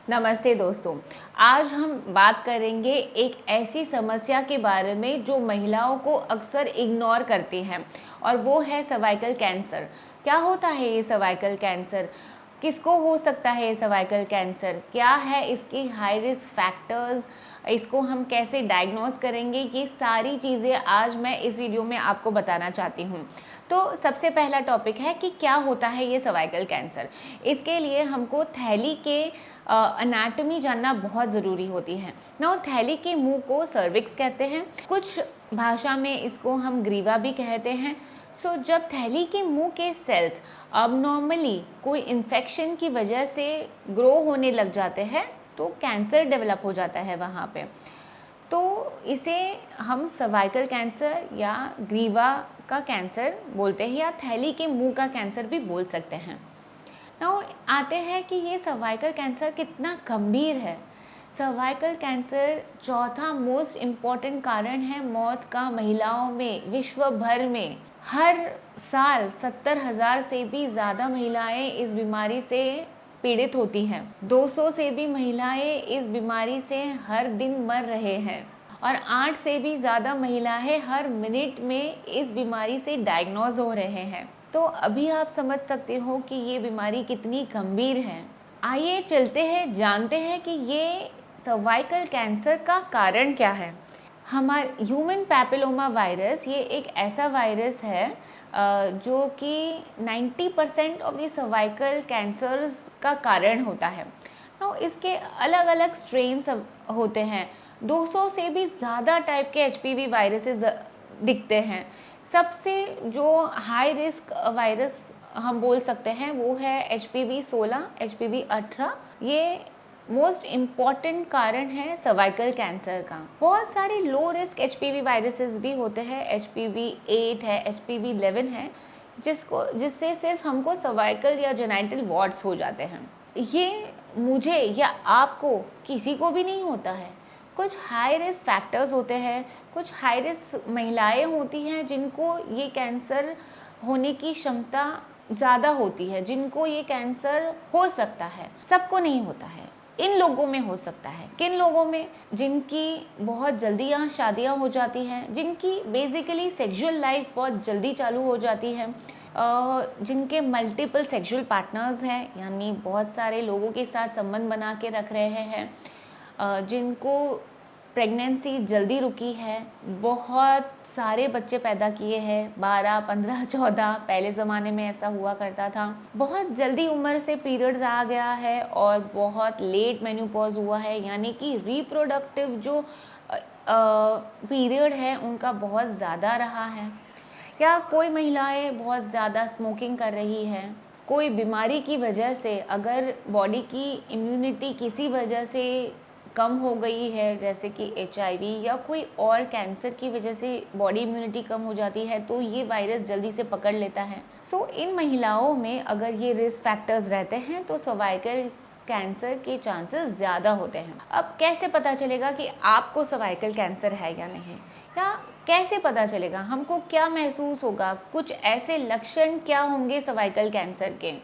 नमस्ते दोस्तों। आज हम बात करेंगे एक ऐसी समस्या के बारे में जो महिलाओं को अक्सर इग्नोर करती हैं और वो है सर्वाइकल कैंसर। क्या होता है ये सर्वाइकल कैंसर? किसको हो सकता है ये सर्वाइकल कैंसर? क्या है इसकी हाई रिस्क फैक्टर्स? इसको हम कैसे डायग्नोस करेंगे? ये सारी चीज़ें आज मैं इस वीडियो में आपको बताना चाहती हूँ। तो सबसे पहला टॉपिक है कि क्या होता है ये सर्वाइकल कैंसर। इसके लिए हमको थैली के अनाटमी जानना बहुत ज़रूरी होती है ना। थैली के मुंह को सर्विक्स कहते हैं, कुछ भाषा में इसको हम ग्रीवा भी कहते हैं। जब थैली के मुंह के सेल्स अबनॉर्मली कोई इन्फेक्शन की वजह से ग्रो होने लग जाते हैं तो कैंसर डेवलप हो जाता है वहाँ पे। तो इसे हम सर्वाइकल कैंसर या ग्रीवा का कैंसर बोलते हैं या थैली के मुंह का कैंसर भी बोल सकते हैं। नाउ आते हैं कि ये सर्वाइकल कैंसर कितना गंभीर है। सर्वाइकल कैंसर चौथा मोस्ट इम्पॉर्टेंट कारण है मौत का महिलाओं में विश्व भर में। हर साल 70,000 से भी ज़्यादा महिलाएं इस बीमारी से पीड़ित होती हैं। 200 से भी महिलाएं इस बीमारी से हर दिन मर रहे हैं और 8 से भी ज़्यादा महिलाएं हर मिनट में इस बीमारी से डायग्नोज हो रहे हैं। तो अभी आप समझ सकते हो कि ये बीमारी कितनी गंभीर है। आइए चलते हैं, जानते हैं कि ये सर्वाइकल कैंसर का कारण क्या है। हमारे ह्यूमन पैपिलोमा वायरस ये एक ऐसा वायरस है जो कि 90% ऑफ द सर्वाइकल कैंसर्स का कारण होता है। तो इसके अलग अलग स्ट्रेन्स होते हैं। 200 से भी ज़्यादा टाइप के एचपीवी वायरसेस दिखते हैं। सबसे जो हाई रिस्क वायरस हम बोल सकते हैं वो है HPV 16, HPV 18। ये मोस्ट इम्पॉर्टेंट कारण है सर्वाइकल कैंसर का। बहुत सारे लो रिस्क HPV वायरसेस भी होते हैं। HPV 8 है, HPV 11 है, जिससे सिर्फ हमको सर्वाइकल या जेनाइटल वार्ड्स हो जाते हैं। ये मुझे या आपको किसी को भी नहीं होता है। कुछ हाई रिस्क फैक्टर्स होते हैं, कुछ हाई रिस्क महिलाएं होती हैं जिनको ये कैंसर होने की क्षमता ज़्यादा होती है, जिनको ये कैंसर हो सकता है। सबको नहीं होता है। इन लोगों में हो सकता है। किन लोगों में? जिनकी बहुत जल्दी यहाँ शादियाँ हो जाती हैं, जिनकी बेसिकली सेक्सुअल लाइफ बहुत जल्दी चालू हो जाती है, जिनके मल्टीपल सेक्सुअल पार्टनर्स हैं, यानी बहुत सारे लोगों के साथ संबंध बना के रख रहे हैं, जिनको प्रेगनेंसी जल्दी रुकी है, बहुत सारे बच्चे पैदा किए हैं, 12, 15, 14, पहले ज़माने में ऐसा हुआ करता था। बहुत जल्दी उम्र से पीरियड्स आ गया है और बहुत लेट मेन्यूपॉज हुआ है, यानी कि रिप्रोडक्टिव जो पीरियड है उनका बहुत ज़्यादा रहा है। या कोई महिलाएं बहुत ज़्यादा स्मोकिंग कर रही हैं, कोई बीमारी की वजह से अगर बॉडी की इम्यूनिटी किसी वजह से कम हो गई है, जैसे कि HIV या कोई और कैंसर की वजह से बॉडी इम्यूनिटी कम हो जाती है, तो ये वायरस जल्दी से पकड़ लेता है। इन महिलाओं में अगर ये रिस्क फैक्टर्स रहते हैं तो सर्वाइकल कैंसर के चांसेस ज़्यादा होते हैं। अब कैसे पता चलेगा कि आपको सर्वाइकल कैंसर है या नहीं, या कैसे पता चलेगा, हमको क्या महसूस होगा, कुछ ऐसे लक्षण क्या होंगे सर्वाइकल कैंसर के?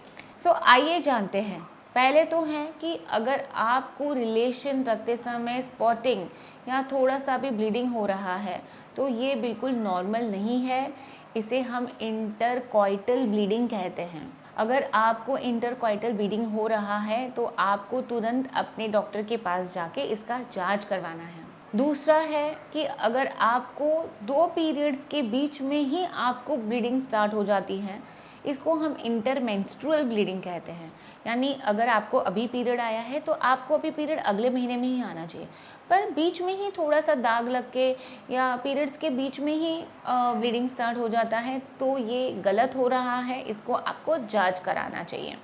आइए जानते हैं। पहले तो है कि अगर आपको रिलेशन रखते समय स्पॉटिंग या थोड़ा सा भी ब्लीडिंग हो रहा है तो ये बिल्कुल नॉर्मल नहीं है। इसे हम इंटरकॉइटल ब्लीडिंग कहते हैं। अगर आपको इंटरकॉइटल ब्लीडिंग हो रहा है तो आपको तुरंत अपने डॉक्टर के पास जाके इसका जांच करवाना है। दूसरा है कि अगर आपको 2 पीरियड्स के बीच में ही आपको ब्लीडिंग स्टार्ट हो जाती है, इसको हम इंटरमेंस्ट्रुअल ब्लीडिंग कहते हैं। यानी अगर आपको अभी पीरियड आया है तो आपको अभी पीरियड अगले महीने में ही आना चाहिए, पर बीच में ही थोड़ा सा दाग लग के या पीरियड्स के बीच में ही ब्लीडिंग स्टार्ट हो जाता है तो ये गलत हो रहा है, इसको आपको जांच कराना चाहिए।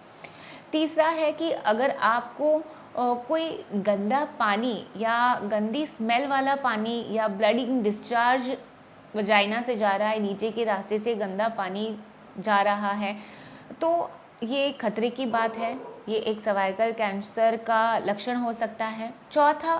तीसरा है कि अगर आपको कोई गंदा पानी या गंदी स्मेल वाला पानी या ब्लडिंग डिस्चार्ज वजाइना से जा रहा है, नीचे के रास्ते से गंदा पानी जा रहा है, तो ये खतरे की बात है। ये एक सर्वाइकल कैंसर का लक्षण हो सकता है। चौथा,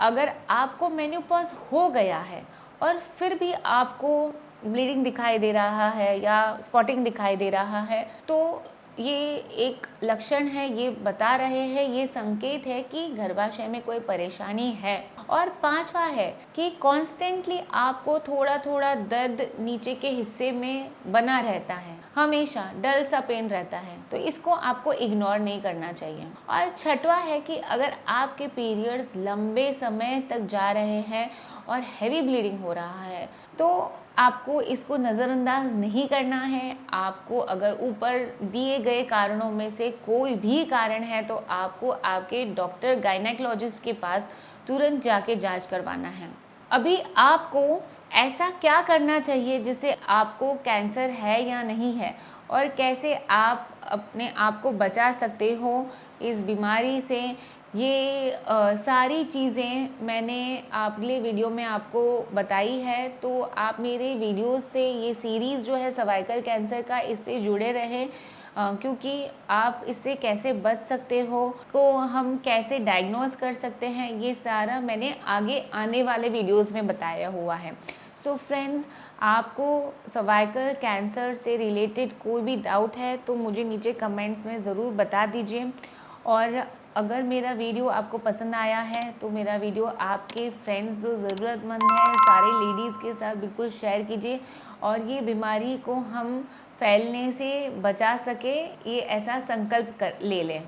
अगर आपको मेन्यूपॉज हो गया है और फिर भी आपको ब्लीडिंग दिखाई दे रहा है या स्पॉटिंग दिखाई दे रहा है तो ये एक लक्षण है, ये बता रहे हैं, ये संकेत है कि गर्भाशय में कोई परेशानी है। और पांचवा है कि कॉन्स्टेंटली आपको थोड़ा थोड़ा दर्द नीचे के हिस्से में बना रहता है, हमेशा डल सा पेन रहता है, तो इसको आपको इग्नोर नहीं करना चाहिए। और छठवा है कि अगर आपके पीरियड्स लंबे समय तक जा रहे हैं और हैवी ब्लीडिंग हो रहा है तो आपको इसको नज़रअंदाज नहीं करना है। आपको अगर ऊपर दिए गए कारणों में से कोई भी कारण है तो आपको आपके डॉक्टर गायनेकोलॉजिस्ट के पास तुरंत जाके जांच करवाना है। अभी आपको ऐसा क्या करना चाहिए जिससे आपको कैंसर है या नहीं है, और कैसे आप अपने आप को बचा सकते हो इस बीमारी से, ये सारी चीज़ें मैंने अगले वीडियो में आपको बताई है। तो आप मेरे वीडियोस से ये सीरीज़ जो है सर्वाइकल कैंसर का, इससे जुड़े रहे, क्योंकि आप इससे कैसे बच सकते हो, तो हम कैसे डायग्नोज कर सकते हैं, ये सारा मैंने आगे आने वाले वीडियोस में बताया हुआ है। सो फ्रेंड्स, आपको सर्वाइकल कैंसर से रिलेटेड कोई भी डाउट है तो मुझे नीचे कमेंट्स में ज़रूर बता दीजिए। और अगर मेरा वीडियो आपको पसंद आया है तो मेरा वीडियो आपके फ्रेंड्स जो ज़रूरतमंद हैं सारे लेडीज़ के साथ बिल्कुल शेयर कीजिए, और ये बीमारी को हम फैलने से बचा सके, ये ऐसा संकल्प कर ले लें।